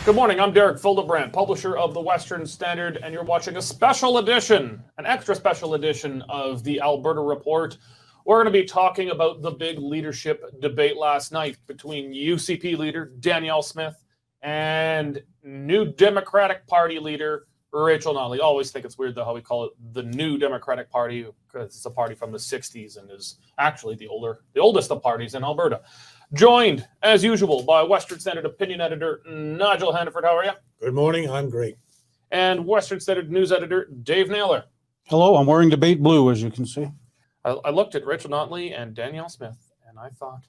Good morning, I'm Derek Fildebrand, publisher of the Western Standard, and you're watching a special edition, an extra special edition of the Alberta Report. We're going to be talking about the big leadership debate last night between UCP leader Danielle Smith and New Democratic Party leader Rachel Notley. I always think it's weird, though, how we call it the New Democratic Party, because it's a party from the 60s and is actually the oldest of parties in Alberta. Joined, as usual, by Western Standard opinion editor Nigel Hannaford. How are you? Good morning. I'm great. And Western Standard news editor Dave Naylor. Hello. I'm wearing debate blue, as you can see. I looked at Rachel Notley and Danielle Smith, and I thought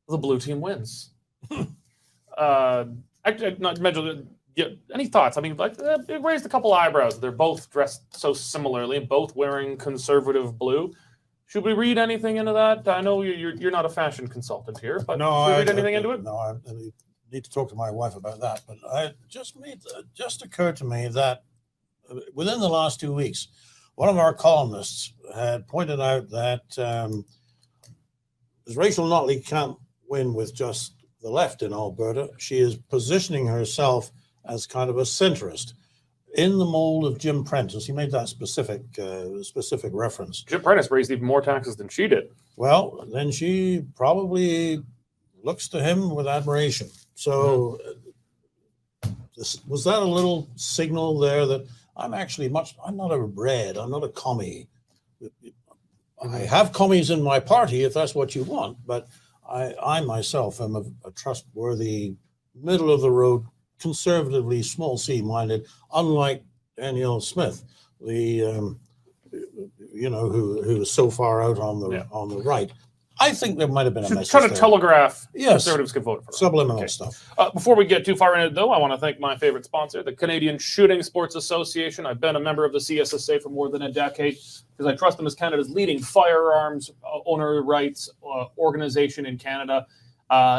the blue team wins. Any thoughts? I mean, it raised a couple eyebrows. They're both dressed so similarly, both wearing conservative blue. Should we read anything into that? I know you're not a fashion consultant here, but no, should we read anything into it? No, I need to talk to my wife about that. But just occurred to me that within the last 2 weeks, one of our columnists had pointed out that as Rachel Notley can't win with just the left in Alberta, she is positioning herself as kind of a centrist, in the mold of Jim Prentice. He made that specific reference. Jim Prentice raised even more taxes than she did. Well, then she probably looks to him with admiration. So was that a little signal there that I'm not a red, I'm not a commie. I have commies in my party if that's what you want, but I myself am a trustworthy, middle of the road, conservatively small C minded, unlike Danielle Smith, who is so far out on the right. I think there might have been a message trying to telegraph yes, conservatives can vote for her. Subliminal stuff. Before we get too far in it, though, I want to thank my favorite sponsor, the Canadian Shooting Sports Association. I've been a member of the CSSA for more than a decade because I trust them as Canada's leading firearms owner rights organization in Canada.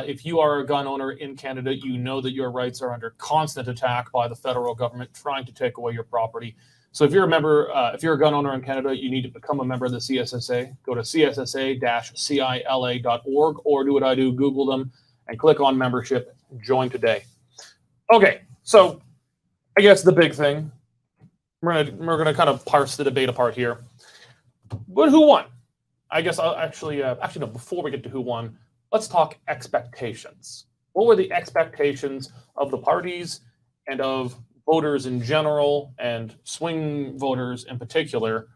If you are a gun owner in Canada, you know that your rights are under constant attack by the federal government trying to take away your property. So if you're a member, if you're a gun owner in Canada, you need to become a member of the CSSA. Go to cssa-cila.org or do what I do, Google them and click on membership. Join today. Okay, so I guess the big thing, we're gonna kind of parse the debate apart here. But who won? I guess I'll actually no. Before we get to who won, let's talk expectations. What were the expectations of the parties and of voters in general and swing voters in particular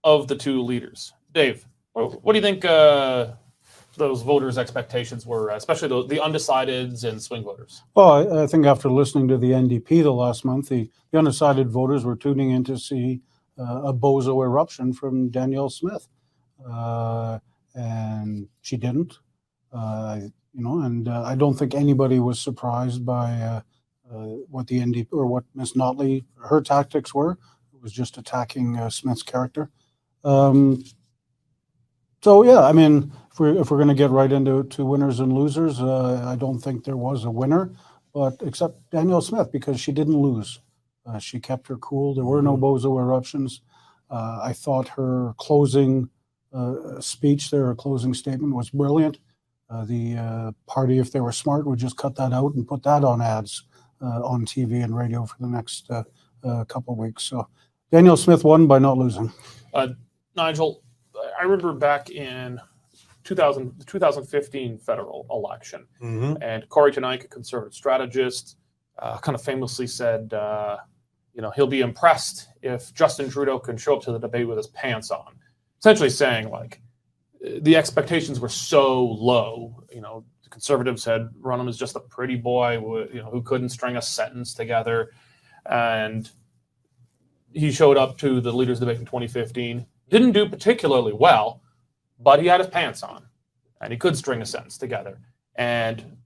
of the two leaders? Dave, what do you think those voters' expectations were, especially the undecideds and swing voters? Well, I think after listening to the NDP the last month, the undecided voters were tuning in to see a bozo eruption from Danielle Smith. And she didn't. And I don't think anybody was surprised by what the NDP or what Ms. Notley, her tactics were. It was just attacking Smith's character. So yeah, I mean, if we're going to get right into winners and losers, I don't think there was a winner, but except Danielle Smith, because she didn't lose. She kept her cool. There were no bozo eruptions. I thought her closing speech there, her closing statement was brilliant. The party, if they were smart, would just cut that out and put that on ads on TV and radio for the next couple of weeks. So Danielle Smith won by not losing. Nigel, I remember back in the 2015 federal election, and Corey Tenike, a conservative strategist, kind of famously said, he'll be impressed if Justin Trudeau can show up to the debate with his pants on. Essentially saying, like, the expectations were so low. The conservatives had run him as just a pretty boy, who couldn't string a sentence together. And he showed up to the leaders' debate in 2015. Didn't do particularly well, but he had his pants on, and he could string a sentence together. And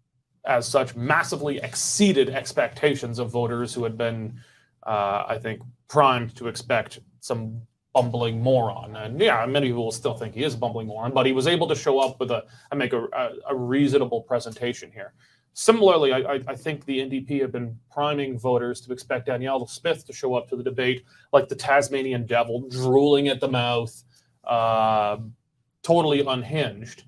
as such, massively exceeded expectations of voters who had been, I think, primed to expect some bumbling moron. And yeah, many people will still think he is a bumbling moron, but he was able to show up with and make a reasonable presentation here. Similarly, I think the NDP have been priming voters to expect Danielle Smith to show up to the debate like the Tasmanian devil, drooling at the mouth, totally unhinged.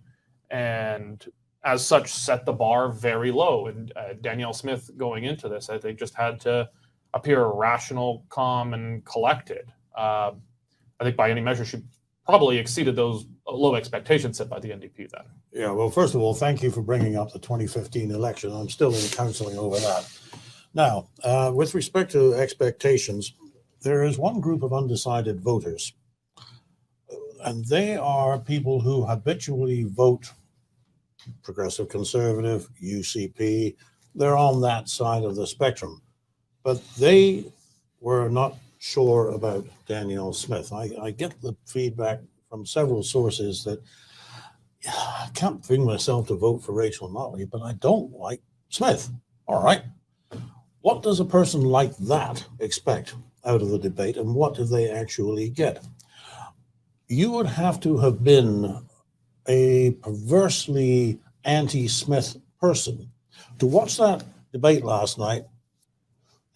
And as such, set the bar very low. And Danielle Smith going into this, I think, just had to appear rational, calm, and collected. I think by any measure, she probably exceeded those low expectations set by the NDP then. Yeah, well, first of all, thank you for bringing up the 2015 election. I'm still in counseling over that. Now, with respect to expectations, there is one group of undecided voters, and they are people who habitually vote Progressive Conservative, UCP. They're on that side of the spectrum, but they were not sure about Danielle Smith. I get the feedback from several sources that I can't bring myself to vote for Rachel Notley, but I don't like Smith. All right. What does a person like that expect out of the debate, and what do they actually get? You would have to have been a perversely anti-Smith person to watch that debate last night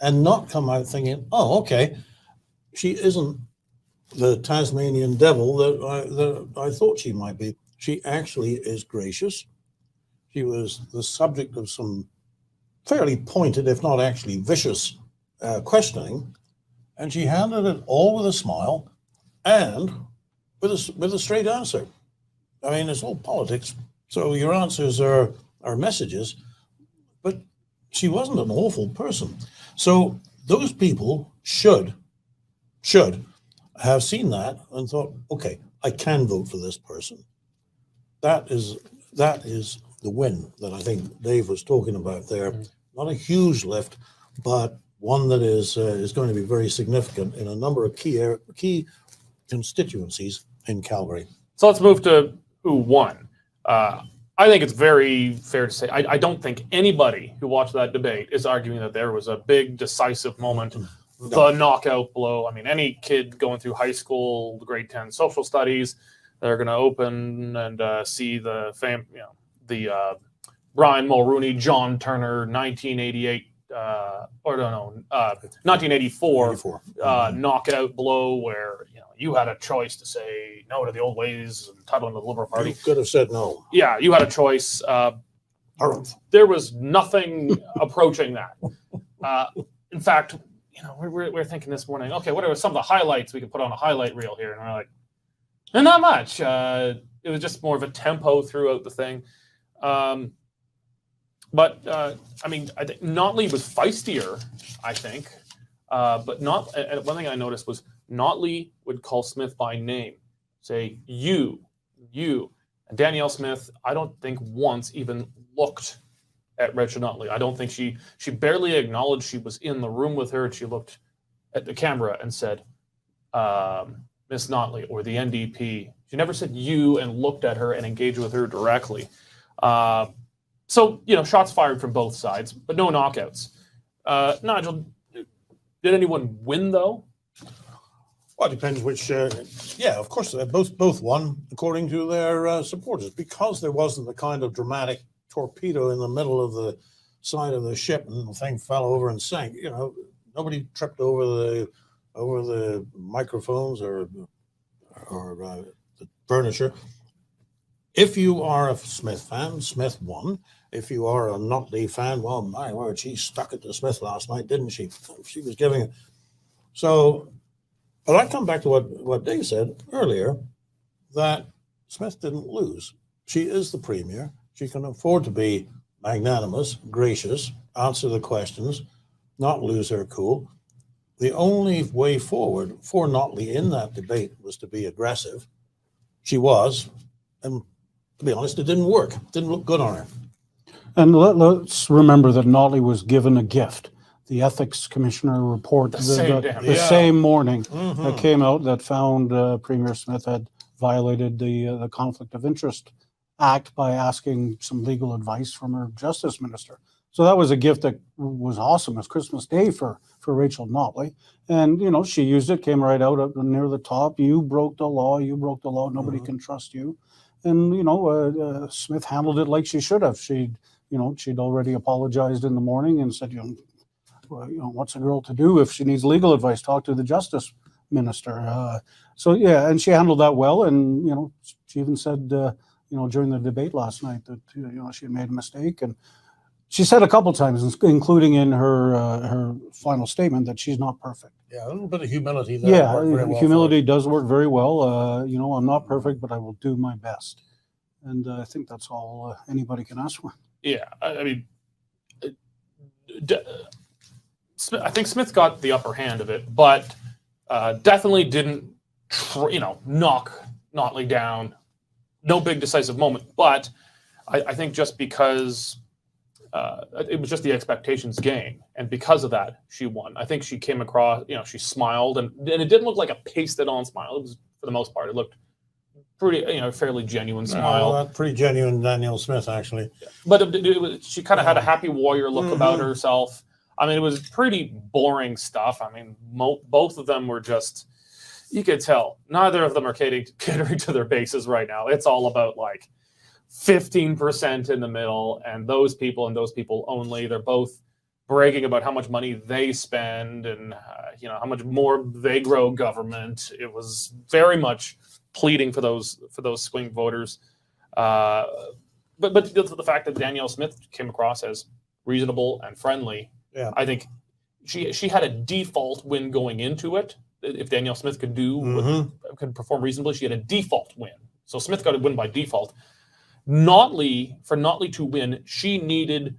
and not come out thinking, oh, okay, she isn't the Tasmanian devil that I thought she might be. She actually is gracious. She was the subject of some fairly pointed, if not actually vicious, questioning, and she handled it all with a smile and with a straight answer. I mean, it's all politics, so your answers are messages, but she wasn't an awful person. So those people should have seen that and thought, okay, I can vote for this person. That is the win that I think Dave was talking about there. Not a huge lift, but one that is going to be very significant in a number of key constituencies in Calgary. So let's move to who won. I think it's very fair to say I don't think anybody who watched that debate is arguing that there was a big decisive moment, the knockout blow. I mean, any kid going through high school, grade 10 social studies, they're going to open and see the Brian Mulrooney, John Turner, 1988, 1984 knockout blow, where you had a choice to say no to the old ways and title into the Liberal Party. You could have said no. Yeah, you had a choice. There was nothing approaching that. In fact, we're thinking this morning, okay, what are some of the highlights we could put on a highlight reel here? And we're like, not much. It was just more of a tempo throughout the thing. But I mean, I think Notley was feistier, I think. But one thing I noticed was Notley would call Smith by name, say you. And Danielle Smith, I don't think once even looked at Rachel Notley. I don't think she barely acknowledged she was in the room with her, and she looked at the camera and said, Miss Notley, or the NDP. She never said you and looked at her and engaged with her directly. So, shots fired from both sides, but no knockouts. Nigel, did anyone win, though? Well, it depends which. Yeah, of course, both won according to their supporters, because there wasn't the kind of dramatic torpedo in the middle of the side of the ship and the thing fell over and sank. Nobody tripped over the microphones or the furniture. If you are a Smith fan, Smith won. If you are a Notley fan, well, my word, she stuck it to Smith last night, didn't she? She was giving it. So, but I come back to what Dave said earlier, that Smith didn't lose. She is the premier. She can afford to be magnanimous, gracious, answer the questions, not lose her cool. The only way forward for Notley in that debate was to be aggressive. She was, and to be honest, it didn't work. It didn't look good on her. And let's remember that Notley was given a gift. The ethics commissioner report the same morning that came out that found Premier Smith had violated the Conflict of Interest Act by asking some legal advice from her justice minister. So that was a gift that was awesome. It's Christmas Day for Rachel Notley. And, she used it, came right out near the top. You broke the law. Nobody can trust you. And, Smith handled it like she should have. She'd already apologized in the morning and said, what's a girl to do if she needs legal advice? Talk to the justice minister. And she handled that well. And, she even said, during the debate last night that she had made a mistake, and she said a couple times, including in her final statement, that she's not perfect. Yeah, a little bit of humility there. Yeah, worked very well humility does work very well. I'm not perfect, but I will do my best, and I think that's all anybody can ask for. Yeah, I mean, I think Smith got the upper hand of it, but definitely didn't, knock Notley down. No big decisive moment, but I think just because it was just the expectations game, and because of that, she won. I think she came across, she smiled, and it didn't look like a pasted-on smile. It was, for the most part, it looked pretty, fairly genuine smile. Pretty genuine, Danielle Smith, actually. Yeah. But she kind of had a happy warrior look about herself. I mean, it was pretty boring stuff. I mean, both of them were just, you could tell, neither of them are catering to their bases right now. It's all about like 15% in the middle, and those people only. They're both bragging about how much money they spend and how much more they grow government. It was very much pleading for those swing voters. But the fact that Danielle Smith came across as reasonable and friendly, yeah, I think she had a default win going into it. If Danielle Smith could could perform reasonably, she had a default win. So Smith got a win by default. For Notley to win, she needed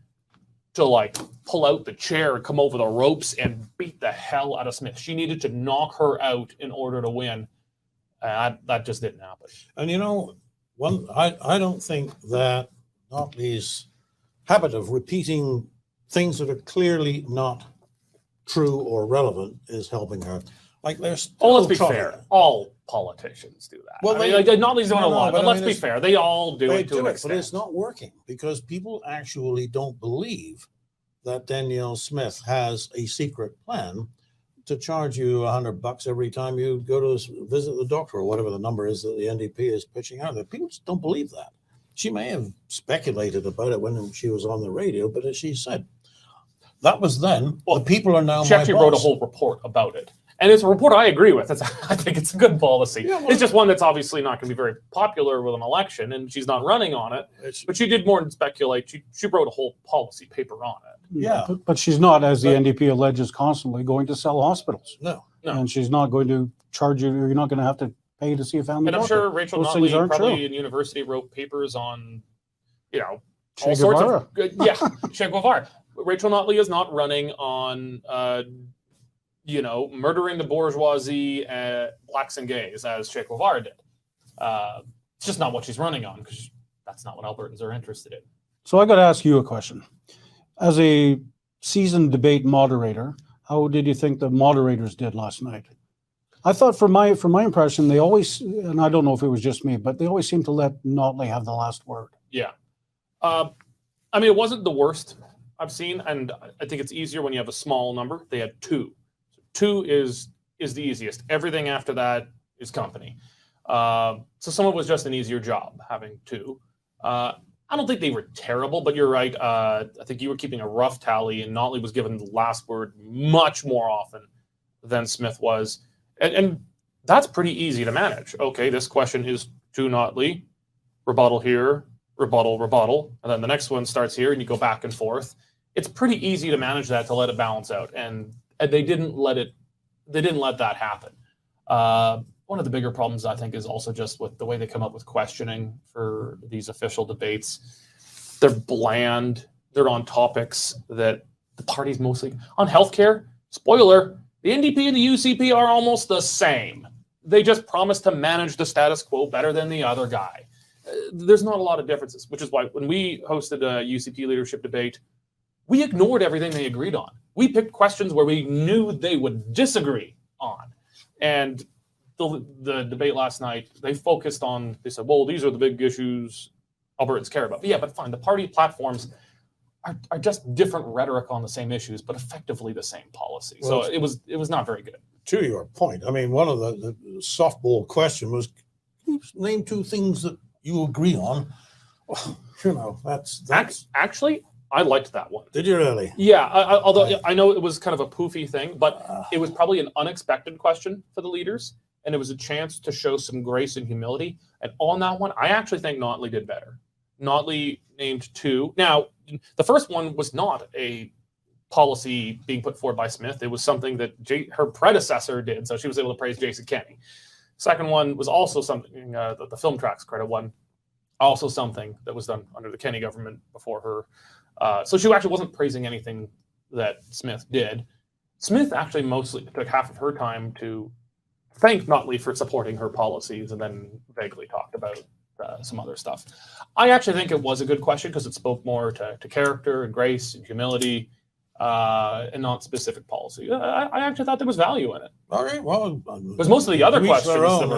to pull out the chair and come over the ropes and beat the hell out of Smith. She needed to knock her out in order to win. That just didn't happen. And I don't think that Notley's habit of repeating things that are clearly not true or relevant is helping her. Let's be fair. All politicians do that. Well, Notley's doing a lot, but let's be fair. They all do it to an extent. But it's not working because people actually don't believe that Danielle Smith has a secret plan to charge you $100 every time you go to visit the doctor or whatever the number is that the NDP is pitching out there. People just don't believe that. She may have speculated about it when she was on the radio, but as she said, that was then. Well, the people are now. She actually wrote a whole report about it. And it's a report I agree with. I think it's a good policy. Yeah, it's just one that's obviously not going to be very popular with an election, and she's not running on it. But she did more than speculate. She wrote a whole policy paper on it. Yeah. But she's not, as the NDP alleges constantly, going to sell hospitals. No. And she's not going to charge you, or you're not going to have to pay to see a family doctor. And I'm sure Rachel Notley probably in university wrote papers on, all Che sorts Guevara. of good. Yeah, Che Guevara. Rachel Notley is not running on murdering the bourgeoisie, blacks and gays, as Che Guevara did. It's just not what she's running on, because that's not what Albertans are interested in. So I got to ask you a question. As a seasoned debate moderator, how did you think the moderators did last night? I thought, from my impression, they always, and I don't know if it was just me, but they always seem to let Notley have the last word. Yeah. It wasn't the worst I've seen, and I think it's easier when you have a small number. They had 2. 2 is the easiest. Everything after that is company. So some of it was just an easier job having 2. I don't think they were terrible, but you're right. I think you were keeping a rough tally, and Notley was given the last word much more often than Smith was. And that's pretty easy to manage. Okay, this question is to Notley, rebuttal here, rebuttal, and then the next one starts here, and you go back and forth. It's pretty easy to manage that, to let it balance out, and they didn't let that happen. One of the bigger problems, I think, is also just with the way they come up with questioning for these official debates. They're bland. They're on topics that the party's mostly on. Healthcare, spoiler, the NDP and the UCP are almost the same. They just promise to manage the status quo better than the other guy. There's not a lot of differences, which is why when we hosted a UCP leadership debate, we ignored everything they agreed on. We picked questions where we knew they would disagree on. And the debate last night, they said, well, these are the big issues Albertans care about. But yeah, but fine. The party platforms are just different rhetoric on the same issues, but effectively the same policy. Well, so it was not very good. To your point, one of the softball question was, name 2 things that you agree on. That's actually, I liked that one. Did you really? Yeah, although I know it was kind of a poofy thing, but it was probably an unexpected question for the leaders. and it was a chance to show some grace and humility. And on that one, I actually think Notley did better. Notley named 2. Now, the first one was not a policy being put forward by Smith. It was something that her predecessor did, so she was able to praise Jason Kenney. Second one was also something, the Film Tracks credit one, also something that was done under the Kenney government before her. So she actually wasn't praising anything that Smith did. Smith actually mostly took half of her time to thank Notley for supporting her policies and then vaguely talked about some other stuff. I actually think it was a good question because it spoke more to character and grace and humility and not specific policy. I actually thought there was value in it. All right, well, because most of the other questions own,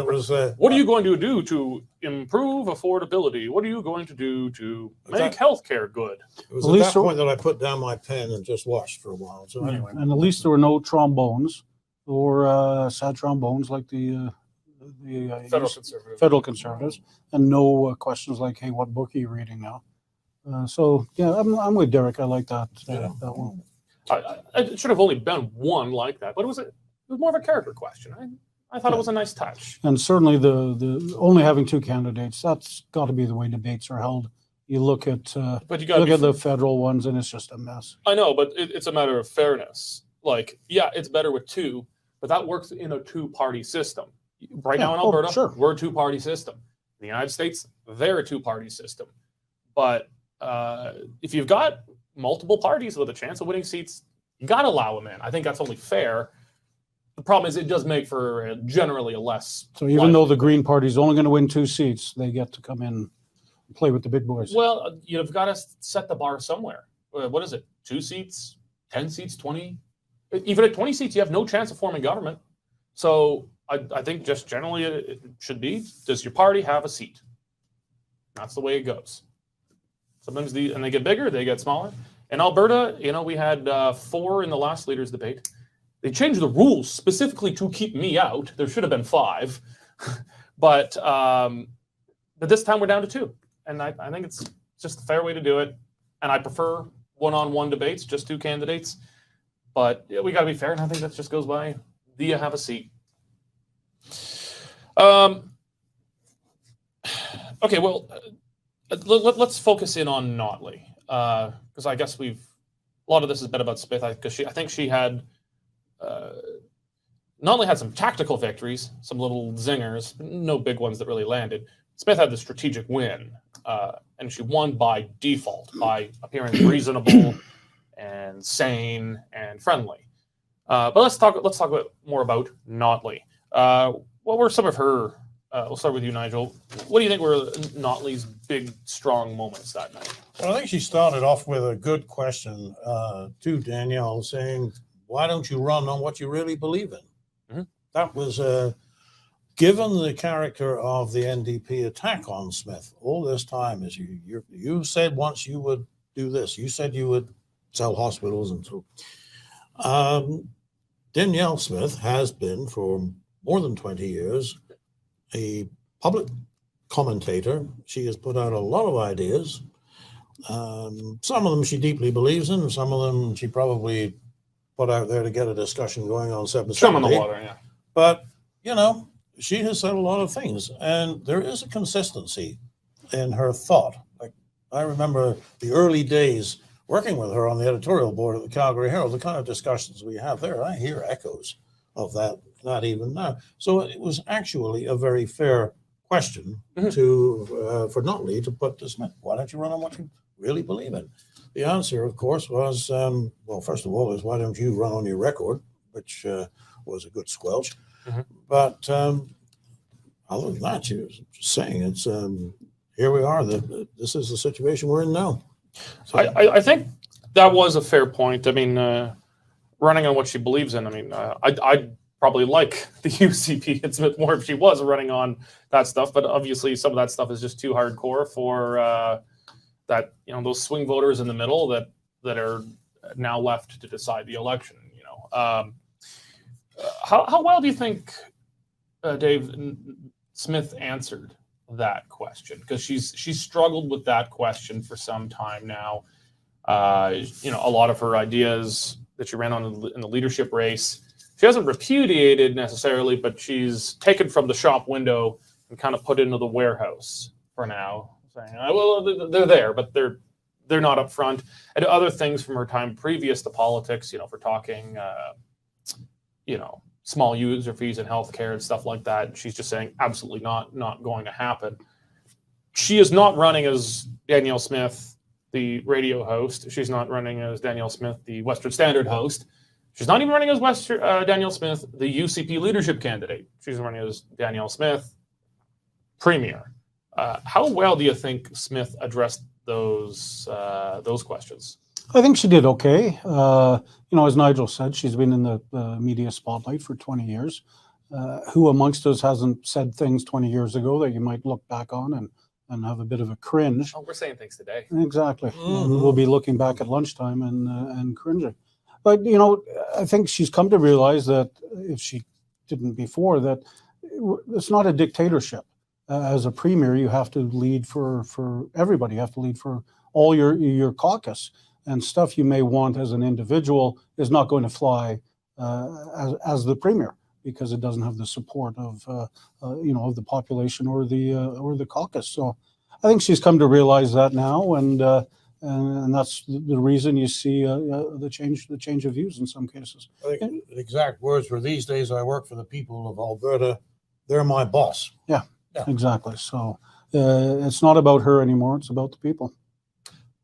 what are you going to do to improve affordability? What are you going to do to make healthcare good? It was at that point that I put down my pen and just watched for a while. So anyway, and at least there were no trombones or sad trombones like the federal conservatives, and no questions like, "Hey, what book are you reading now?" So yeah, I'm with Derek. I like that that one. It should have only been one like that, but it was more of a character question. I thought it was a nice touch. And certainly the only having 2 candidates, that's got to be the way debates are held. You look at but you got look at the federal ones, and it's just a mess. I know, but it's a matter of fairness. Like, yeah, it's better with 2, but that works in a 2-party system. Right now in Alberta, sure, we're a 2-party system. In the United States, they're a 2-party system. But if you've got multiple parties with a chance of winning seats, you got to allow them in. I think that's only fair. The problem is it does make for generally a less. So even though the Green Party's only going to win 2 seats, they get to come in and play with the big boys. Well, you've got to set the bar somewhere. What is it? 2 seats, 10 seats, 20? Even at 20 seats, you have no chance of forming government. So I think just generally it should be, does your party have a seat? That's the way it goes. Sometimes and they get bigger, they get smaller. In Alberta, we had 4 in the last leaders debate. They changed the rules specifically to keep me out. There should have been 5, but this time we're down to 2, and I think it's just a fair way to do it. And I prefer one-on-one debates, just 2 candidates. But we got to be fair, and I think that just goes by. Do you have a seat? Okay, well. Let's focus in on Notley, because I guess a lot of this has been about Smith. I think she had Notley had some tactical victories, some little zingers, no big ones that really landed. Smith had the strategic win, and she won by default by appearing reasonable and sane and friendly. But let's talk more about Notley. What were some of her? We'll start with you, Nigel. What do you think were Notley's big, strong moments that night? Well, I think she started off with a good question to Danielle, saying, "Why don't you run on what you really believe in?" Mm-hmm. That was given the character of the NDP attack on Smith all this time. As you said once you would do this, you said you would sell hospitals and so. Danielle Smith has been for more than 20 years. A public commentator. She has put out a lot of ideas. Some of them she deeply believes in. Some of them she probably put out there to get a discussion going on 7 Some in the water, yeah. But, she has said a lot of things. And there is a consistency in her thought. Like, I remember the early days working with her on the editorial board of the Calgary Herald, the kind of discussions we have there. I hear echoes of that. Not even now. So it was actually a very fair question for Notley to put to Smith. Why don't you run on what you really believe in? The answer, of course, was, well, first of all, is why don't you run on your record, which was a good squelch. Mm-hmm. But other than that, she was just saying, it's here we are. This is the situation we're in now. So, I think that was a fair point. I mean, running on what she believes in. I mean, I'd probably like the UCP and Smith more if she was running on that stuff, but obviously some of that stuff is just too hardcore for that. Those swing voters in the middle that are now left to decide the election. How well do you think Dave Smith answered that question? Because she's struggled with that question for some time now. A lot of her ideas that she ran on in the leadership race she hasn't repudiated necessarily, but she's taken from the shop window and kind of put into the warehouse for now, saying, well, they're there, but they're not up front. And other things from her time previous to politics, for talking, small user fees in healthcare and stuff like that. She's just saying absolutely not going to happen. She is not running as Danielle Smith, the radio host. She's not running as Danielle Smith, the Western Standard host. She's not even running as Danielle Smith, the UCP leadership candidate. She's running as Danielle Smith, premier. How well do you think Smith addressed those questions? I think she did okay. As Nigel said, she's been in the media spotlight for 20 years. Who amongst us hasn't said things 20 years ago that you might look back on and have a bit of a cringe? Oh, we're saying things today. Exactly. We'll be looking back at lunchtime and cringing. But, I think she's come to realize that if she didn't before, that it's not a dictatorship. As a premier, you have to lead for everybody. You have to lead for all your caucus. And stuff you may want as an individual is not going to fly as the premier, because it doesn't have the support of of the population or the caucus. So I think she's come to realize that now, and that's the reason you see the change of views in some cases. I think the exact words were, "These days I work for the people of Alberta. They're my boss." Yeah. Exactly. So it's not about her anymore. It's about the people.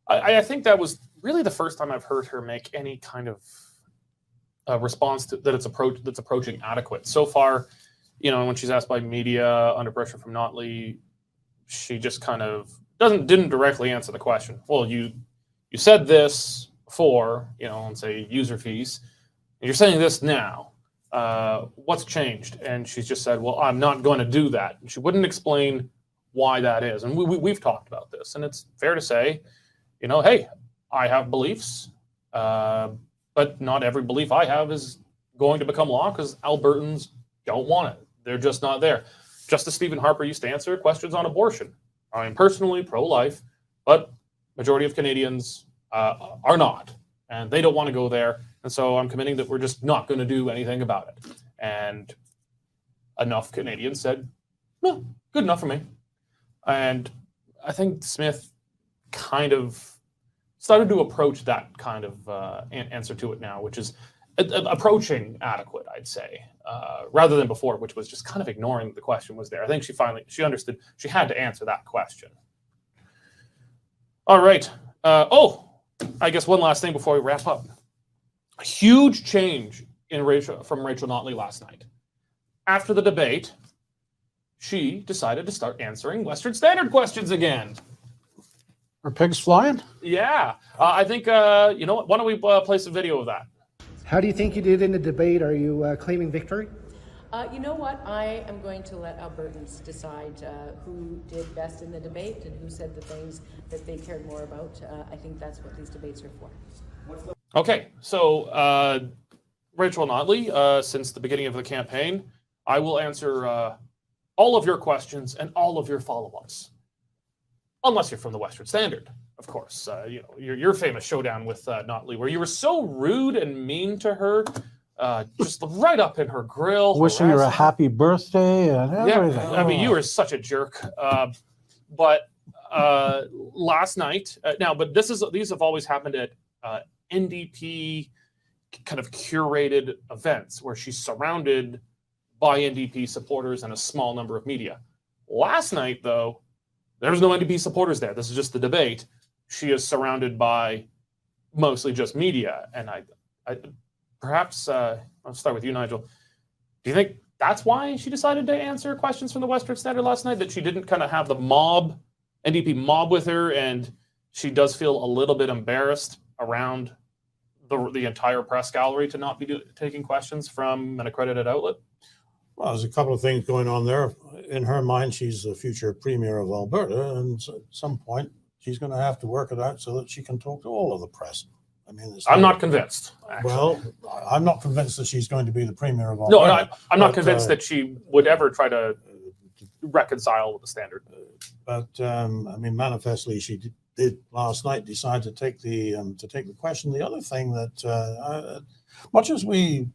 I think that was really the first time I've heard her make any kind of response to that. It's that's approaching adequate so far. When she's asked by media under pressure from Notley, she just kind of didn't directly answer the question. Well, you said this before, and say user fees, and you're saying this now. What's changed? And she's just said, well, I'm not going to do that. And she wouldn't explain why that is. And we've talked about this, and it's fair to say, hey, I have beliefs, but not every belief I have is going to become law because Albertans don't want it. They're just not there. Justice Stephen Harper used to answer questions on abortion. I am personally pro-life, but majority of Canadians are not, and they don't want to go there. And so I'm committing that we're just not going to do anything about it. And enough Canadians said, no, good enough for me. And I think Smith kind of started to approach that kind of answer to it now, which is approaching adequate, I'd say, rather than before, which was just kind of ignoring the question was there. I think she understood she had to answer that question. All right. I guess one last thing before we wrap up. A huge change from Rachel Notley last night. After the debate, she decided to start answering Western Standard questions again. Are pigs flying? Yeah. I think, you know what? Why don't we play some video of that? How do you think you did in the debate? Are you claiming victory? You know what? I am going to let Albertans decide who did best in the debate and who said the things that they cared more about. I think that's what these debates are for. Okay, so Rachel Notley, since the beginning of the campaign, I will answer all of your questions and all of your follow-ups, unless you're from the Western Standard, of course. Your famous showdown with Notley, where you were so rude and mean to her, just right up in her grill, wishing her a happy birthday and everything. Yeah, I mean, you were such a jerk. But last night, but these have always happened at NDP kind of curated events where she's surrounded by NDP supporters and a small number of media. Last night, though, there's no NDP supporters there. This is just the debate. She is surrounded by mostly just media. And I perhaps I'll start with you, Nigel. Do you think that's why she decided to answer questions from the Western Standard last night, that she didn't kind of have the NDP mob with her, and she does feel a little bit embarrassed around the entire press gallery to not be taking questions from an accredited outlet? Well, there's a couple of things going on there. In her mind, she's the future premier of Alberta, and at some point, she's going to have to work it out so that she can talk to all of the press. I mean, I'm not convinced. Actually. Well, I'm not convinced that she's going to be the premier of Alberta. No, I'm not convinced that she would ever try to reconcile with the Standard. But I mean, manifestly, she did last night decide to take the question. The other thing that, much as we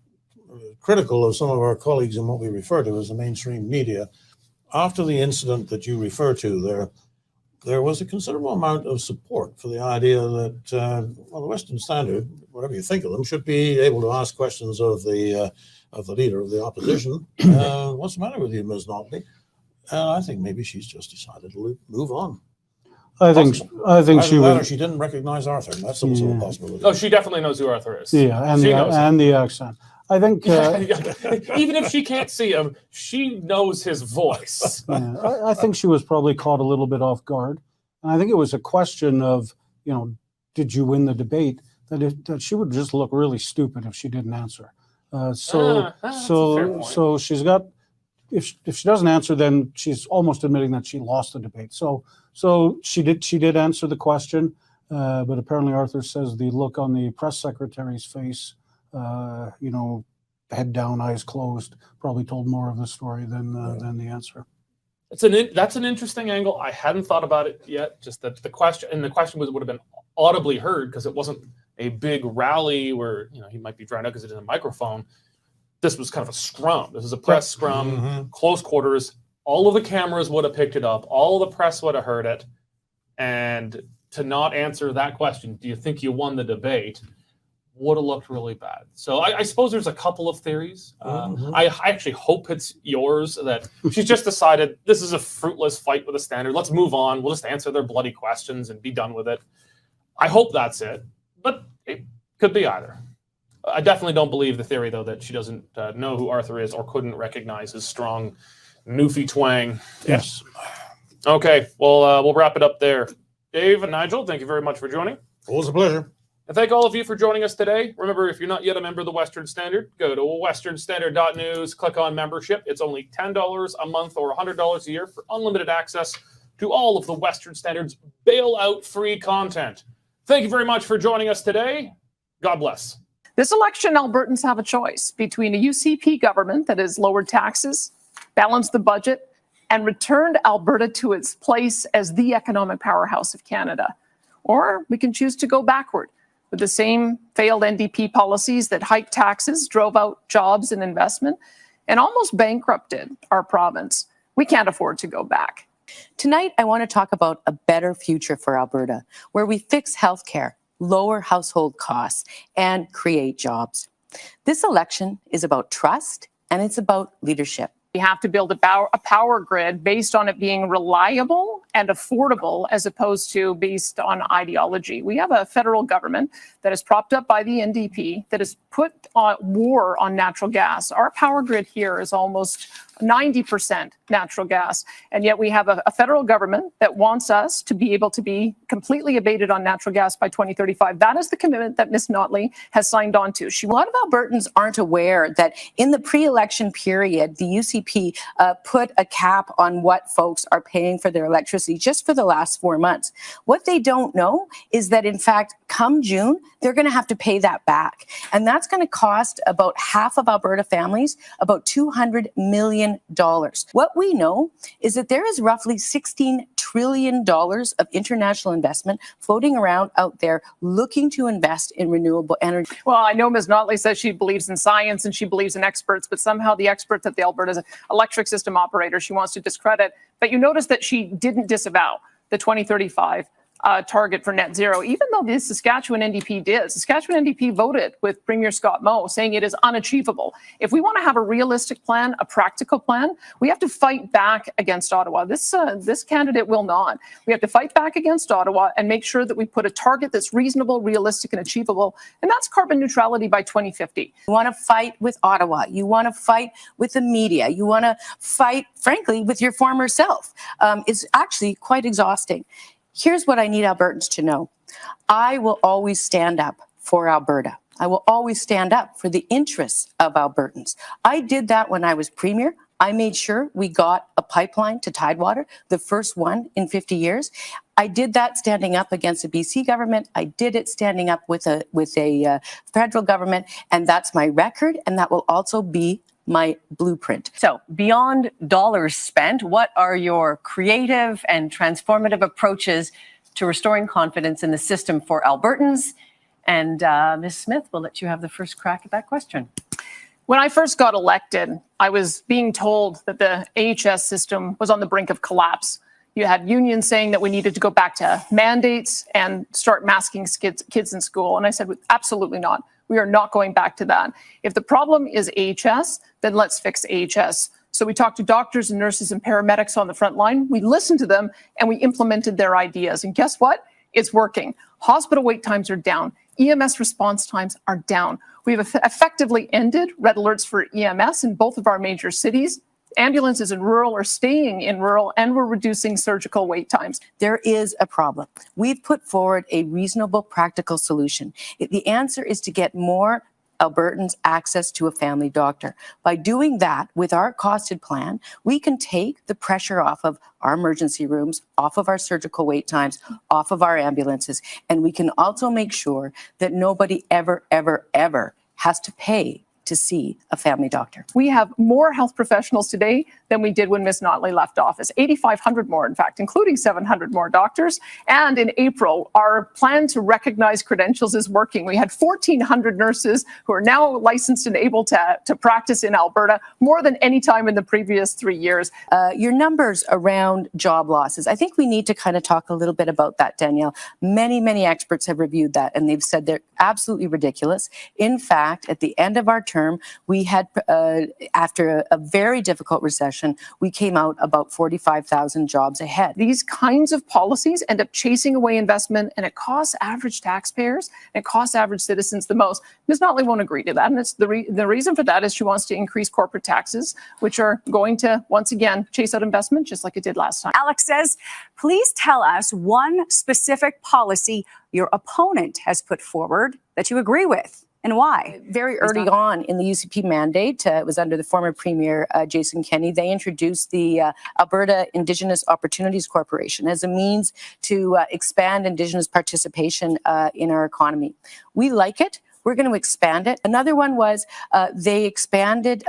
critical of some of our colleagues in what we refer to as the mainstream media. After the incident that you refer to, there was a considerable amount of support for the idea that well, the Western Standard, whatever you think of them, should be able to ask questions of the leader of the opposition. What's the matter with you, Ms. Notley? And I think maybe she's just decided to move on. I think she Or was. she didn't recognize Arthur. That's also a possibility. Oh, she definitely knows who Arthur is. Yeah, and the accent. I think even if she can't see him, she knows his voice. yeah, I think she was probably caught a little bit off guard, and I think it was a question of, did you win the debate? That she would just look really stupid if she didn't answer. So she's got. If she doesn't answer, then she's almost admitting that she lost the debate. So she did answer the question, but apparently Arthur says the look on the press secretary's face, head down, eyes closed, probably told more of the story than the answer. That's an interesting angle. I hadn't thought about it yet. Just that the question would have been audibly heard because it wasn't a big rally where he might be drowned out because it is a microphone. This was kind of a scrum. This was a press scrum, close quarters. All of the cameras would have picked it up. All of the press would have heard it. And to not answer that question, do you think you won the debate, would have looked really bad. So I suppose there's a couple of theories. I actually hope it's yours, that she's just decided this is a fruitless fight with the Standard. Let's move on. We'll just answer their bloody questions and be done with it. I hope that's it, but it could be either. I definitely don't believe the theory, though, that she doesn't know who Arthur is or couldn't recognize his strong Newfie twang. Yes. Okay, well, we'll wrap it up there. Dave and Nigel, thank you very much for joining. Always a pleasure. And thank all of you for joining us today. Remember, if you're not yet a member of the Western Standard, go to westernstandard.news, click on membership. It's only $10 a month or $100 a year for unlimited access to all of the Western Standard's bailout-free content. Thank you very much for joining us today. God bless. This election, Albertans have a choice between a UCP government that has lowered taxes, balanced the budget, and returned Alberta to its place as the economic powerhouse of Canada. Or we can choose to go backward with the same failed NDP policies that hiked taxes, drove out jobs and investment, and almost bankrupted our province. We can't afford to go back. Tonight, I want to talk about a better future for Alberta, where we fix healthcare, lower household costs, and create jobs. This election is about trust, and it's about leadership. We have to build a power grid based on it being reliable and affordable as opposed to based on ideology. We have a federal government that is propped up by the NDP that has put war on natural gas. Our power grid here is almost 90% natural gas. And yet we have a federal government that wants us to be able to be completely abated on natural gas by 2035. That is the commitment that Ms. Notley has signed on to. A lot of Albertans aren't aware that in the pre-election period, the UCP put a cap on what folks are paying for their electricity just for the last 4 months. What they don't know is that, in fact, come June, they're going to have to pay that back. And that's going to cost about half of Alberta families about $200 million. What we know is that there is roughly $16 trillion of international investment floating around out there looking to invest in renewable energy. Well, I know Ms. Notley says she believes in science and she believes in experts, but somehow the experts at the Alberta electric system operator she wants to discredit. But you notice that she didn't disavow the 2035 target for net zero, even though the Saskatchewan NDP did. Saskatchewan NDP voted with Premier Scott Moe saying it is unachievable. If we want to have a realistic plan, a practical plan, we have to fight back against Ottawa. This candidate will not. We have to fight back against Ottawa and make sure that we put a target that's reasonable, realistic, and achievable, and that's carbon neutrality by 2050. You want to fight with Ottawa. You want to fight with the media. You want to fight, frankly, with your former self. It's actually quite exhausting. Here's what I need Albertans to know. I will always stand up for Alberta. I will always stand up for the interests of Albertans. I did that when I was Premier. I made sure we got a pipeline to Tidewater, the first one in 50 years. I did that standing up against the BC government. I did it standing up with a federal government, and that's my record, and that will also be my blueprint. So beyond dollars spent, what are your creative and transformative approaches to restoring confidence in the system for Albertans? And Ms. Smith, we'll let you have the first crack at that question. When I first got elected, I was being told that the AHS system was on the brink of collapse. You had unions saying that we needed to go back to mandates and start masking kids in school. And I said, absolutely not. We are not going back to that. If the problem is AHS, then let's fix AHS. So we talked to doctors and nurses and paramedics on the front line. We listened to them and we implemented their ideas. And guess what? It's working. Hospital wait times are down. EMS response times are down. We've effectively ended red alerts for EMS in both of our major cities. Ambulances in rural are staying in rural, and we're reducing surgical wait times. There is a problem. We've put forward a reasonable, practical solution. The answer is to get more Albertans access to a family doctor. By doing that, with our costed plan, we can take the pressure off of our emergency rooms, off of our surgical wait times, off of our ambulances, and we can also make sure that nobody ever, ever, ever has to pay to see a family doctor. We have more health professionals today than we did when Ms. Notley left office, 8,500 more, in fact, including 700 more doctors. And in April, our plan to recognize credentials is working. We had 1,400 nurses who are now licensed and able to practice in Alberta, more than any time in the previous 3 years. Your numbers around job losses, I think we need to kind of talk a little bit about that, Danielle. Many, many experts have reviewed that, and they've said they're absolutely ridiculous. In fact, at the end of our term, we had, after a very difficult recession, we came out about 45,000 jobs ahead. These kinds of policies end up chasing away investment, and it costs average taxpayers and it costs average citizens the most. Ms. Notley won't agree to that, and it's the reason for that is she wants to increase corporate taxes, which are going to, once again, chase out investment just like it did last time. Alex says, please tell us one specific policy your opponent has put forward that you agree with. And why? Very early on in the UCP mandate, it was under the former Premier Jason Kenney, they introduced the Alberta Indigenous Opportunities Corporation as a means to expand Indigenous participation in our economy. We like it. We're going to expand it. Another one was they expanded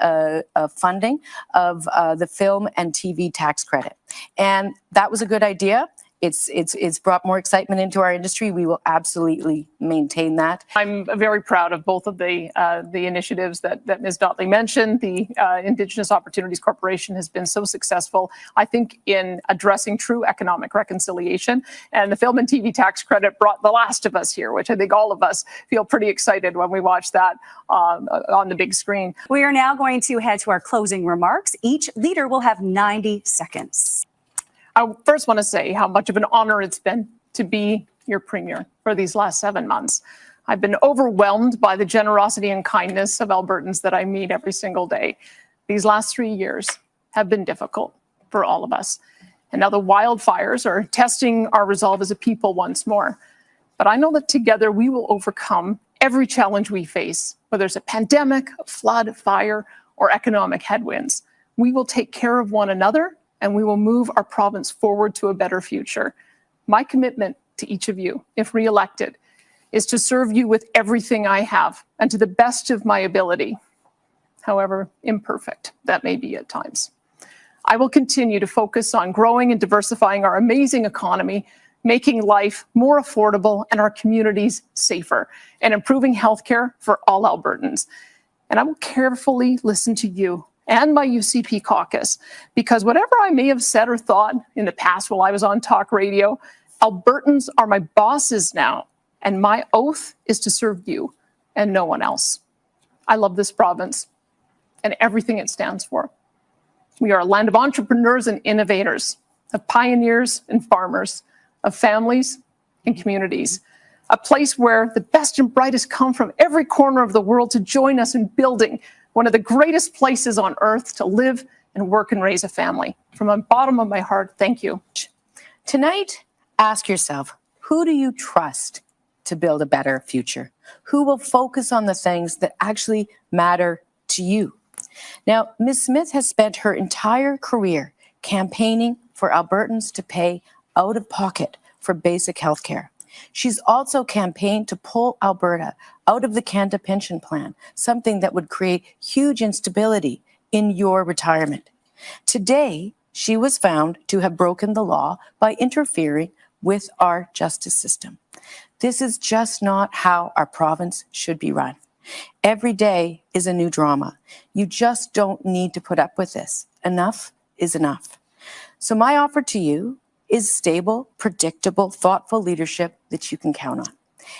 funding of the film and TV tax credit. And that was a good idea. It's brought more excitement into our industry. We will absolutely maintain that. I'm very proud of both of the initiatives that Ms. Notley mentioned. The Indigenous Opportunities Corporation has been so successful, I think, in addressing true economic reconciliation. And the film and TV tax credit brought The Last of Us here, which I think all of us feel pretty excited when we watch that on the big screen. We are now going to head to our closing remarks. Each leader will have 90 seconds. I first want to say how much of an honor it's been to be your premier for these last 7 months. I've been overwhelmed by the generosity and kindness of Albertans that I meet every single day. These last 3 years have been difficult for all of us. And now the wildfires are testing our resolve as a people once more. But I know that together we will overcome every challenge we face, whether it's a pandemic, a flood, fire, or economic headwinds. We will take care of one another, and we will move our province forward to a better future. My commitment to each of you, if re-elected, is to serve you with everything I have and to the best of my ability, however imperfect that may be at times. I will continue to focus on growing and diversifying our amazing economy, making life more affordable and our communities safer, and improving healthcare for all Albertans. And I will carefully listen to you and my UCP caucus, because whatever I may have said or thought in the past while I was on talk radio, Albertans are my bosses now, and my oath is to serve you and no one else. I love this province and everything it stands for. We are a land of entrepreneurs and innovators, of pioneers and farmers, of families and communities, a place where the best and brightest come from every corner of the world to join us in building one of the greatest places on earth to live and work and raise a family. From the bottom of my heart, thank you. Tonight, ask yourself, who do you trust to build a better future? Who will focus on the things that actually matter to you? Now, Ms. Smith has spent her entire career campaigning for Albertans to pay out of pocket for basic health care. She's also campaigned to pull Alberta out of the Canada Pension Plan, something that would create huge instability in your retirement. Today, she was found to have broken the law by interfering with our justice system. This is just not how our province should be run. Every day is a new drama. You just don't need to put up with this. Enough is enough. So my offer to you is stable, predictable, thoughtful leadership that you can count on.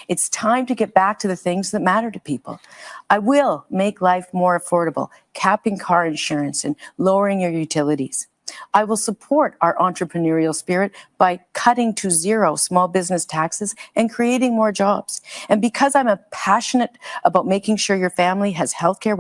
It's time to get back to the things that matter to people. I will make life more affordable, capping car insurance and lowering your utilities. I will support our entrepreneurial spirit by cutting to zero small business taxes and creating more jobs. And because I'm passionate about making sure your family has healthcare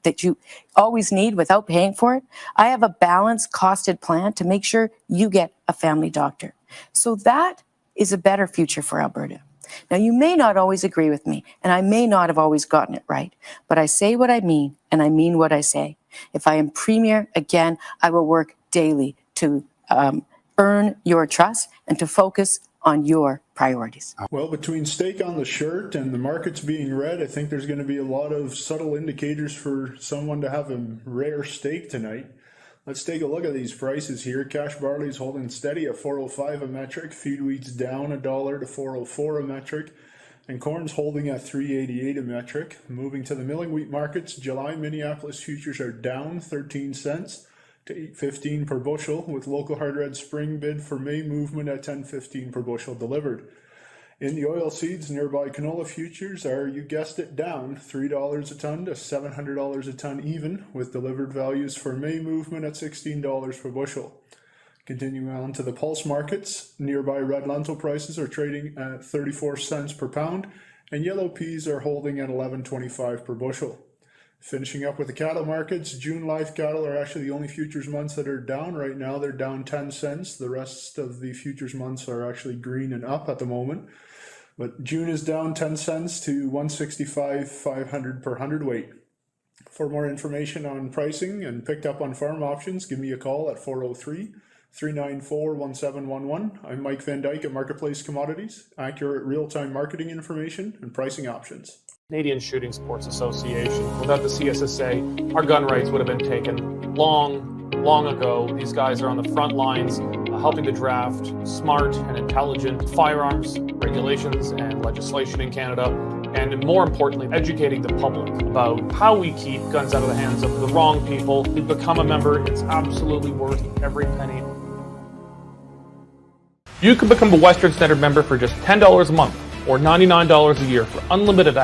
that you always need without paying for it, I have a balanced, costed plan to make sure you get a family doctor. So that is a better future for Alberta. Now, you may not always agree with me, and I may not have always gotten it right, but I say what I mean, and I mean what I say. If I am Premier again, I will work daily to earn your trust and to focus on your priorities. Well, between steak on the shirt and the markets being red, I think there's going to be a lot of subtle indicators for someone to have a rare steak tonight. Let's take a look at these prices here. Cash barley is holding steady at $4.05 a metric. Feed wheat's down $1 to $4.04 a metric. And corn's holding at $3.88 a metric. Moving to the milling wheat markets, July Minneapolis futures are down 13 cents to $8.15 per bushel, with local hard red spring bid for May movement at $10.15 per bushel delivered. In the oil seeds, nearby canola futures are, you guessed it, down $3 a ton to $700 a ton even, with delivered values for May movement at $16 per bushel. Continuing on to the pulse markets, nearby red lentil prices are trading at 34 cents per pound, and yellow peas are holding at $11.25 per bushel. Finishing up with the cattle markets, June live cattle are actually the only futures months that are down right now. They're down 10 cents. The rest of the futures months are actually green and up at the moment. But June is down 10 cents to $165,500 per hundredweight. For more information on pricing and picked up on farm options, give me a call at 403-394-1711. I'm Mike Van Dyke at Marketplace Commodities, accurate real-time marketing information and pricing options. Canadian Shooting Sports Association. Without the CSSA, our gun rights would have been taken long ago. These guys are on the front lines helping to draft smart and intelligent firearms regulations and legislation in Canada, and more importantly, educating the public about how we keep guns out of the hands of the wrong people. To become a member, it's absolutely worth every penny. You can become a Western Standard member for just $10 a month or $99 a year for unlimited access